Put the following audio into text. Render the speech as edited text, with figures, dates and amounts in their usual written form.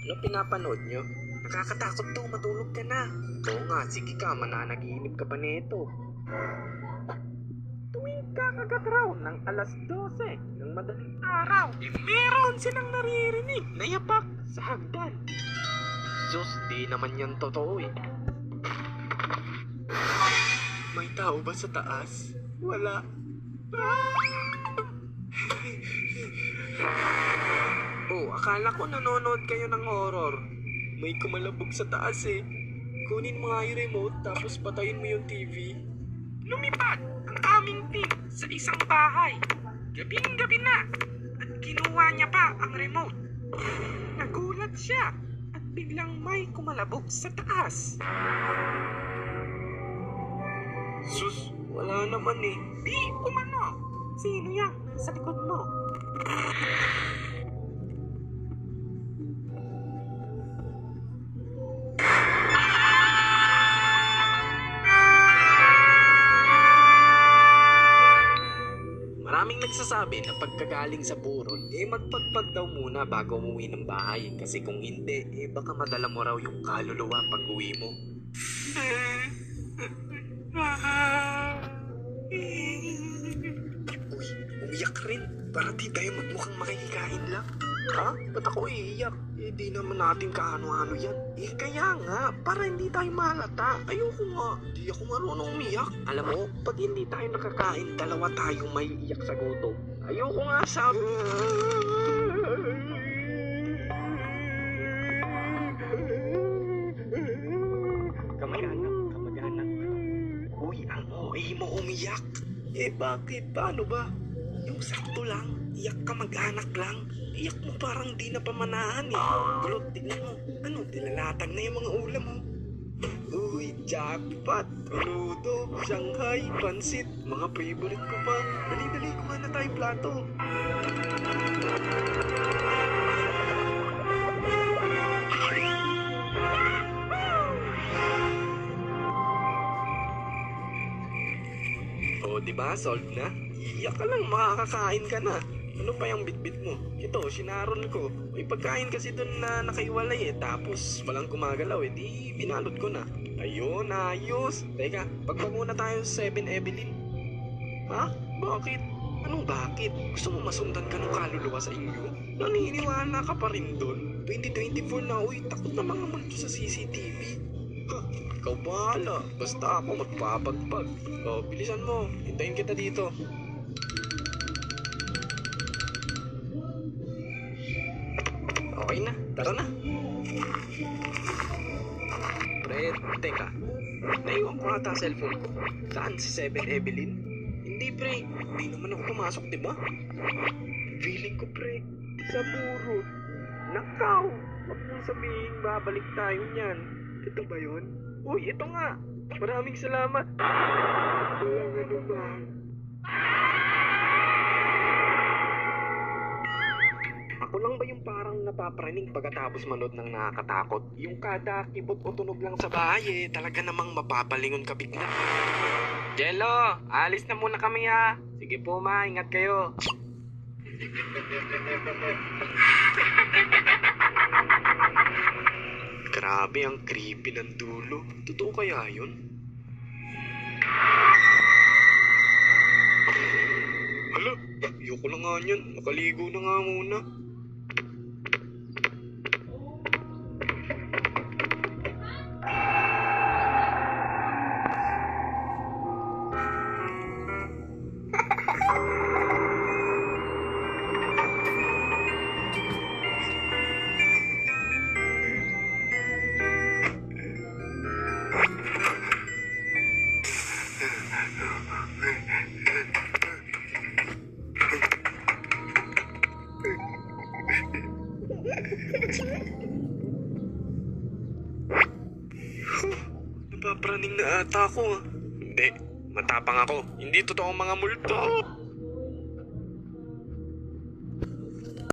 Ano pinapanood nyo? Nakakatakot to, matulog ka na. Oo nga, sige ka, mananaginip ka pa nito. Tuwing kakagat raw ng alas 12 ng madaling araw, meron silang naririnig na yapak sa hagdan. Sus, di naman yan totoo eh. May tao ba sa taas? Wala. Oh, akala ko nanonood kayo ng horror. May kumalabog sa taas eh. Kunin mo nga yung remote tapos patayin mo yung TV. Lumipad ang aming team sa isang bahay. Gabing-gabi na. At kinuha niya pa ang remote. Nagulat siya at biglang may kumalabog sa taas. Sus, wala naman eh. Di umano. Sino yan sa likod mo? Maraming nagsasabi na pagkagaling sa buron, magpagpag daw muna bago umuwi ng bahay. Kasi kung hindi, baka madala mo raw yung kaluluwa pag uwi mo. Uy, umiyak rin. Para di tayo magmukhang makikikain lang. Ha? Ba't ako iiyak? Di naman natin kaano-ano yan. Kaya nga, para hindi tayo malata. Ayoko nga. Di ako marunong umiyak. Alam mo, pag hindi tayo nakakain, dalawa tayong may iyak sa gutom. Ayoko nga sabi. Kamag-anak. Uy, ang OA mo umiyak. Bakit? Paano ba? Yung sakto lang, iyak ka mag-anak lang. Iyak mo parang di na pamanahan eh. Kulot, tignan mo. Ano, dilalatag na yung mga ulam mo. Uy, jackpot. Ludo, Shanghai, pansit. Mga favorite ko pa. Dali-dali, kuha na tayo plato. O, diba? Solved na? Iyak ka lang, makakakain ka na. Ano pa yung bitbit mo? Ito, sinaron ko. May pagkain kasi doon na nakaiwalay eh. Tapos walang gumagalaw eh. Di binalot ko na. Ayun, ayos. Teka, pagpagmuna tayo sa 7 Evelyn. Ha? Bakit? Anong bakit? Gusto mo masundan ka ng kaluluwa sa inyo? Naniniwala ka pa rin doon? 2024 na, uy, takot na mga multo sa CCTV. Ha, ikaw bahala. Basta ako magpapagpag. O, bilisan mo. Hintayin kita dito. Okay na, tara na. Pre, teka. Naiwan ko ata cellphone ko. Saan si 7 Evelyn? Hindi pre, hindi naman ako pumasok, diba? Feeling ko pre, sa buro. Nakaw! Huwag mong sabihin babalik tayo niyan. Ito ba yun? Uy, ito nga! Maraming salamat! Walang ano ba? Ako lang ba yung parang napapraning pagkatapos manood ng nakakatakot? Yung kada kibot o tunog lang sa bahay talaga namang mapapalingon ka bigla. Jello, alis na muna kami ha. Sige po ma, ingat kayo. Grabe, ang creepy ng dulo. Totoo kaya yun? Hala, ayoko na nga yan. Makaligo na nga muna. Napapraning na ata ako. Hindi, matapang ako. Hindi totoo ang mga multo.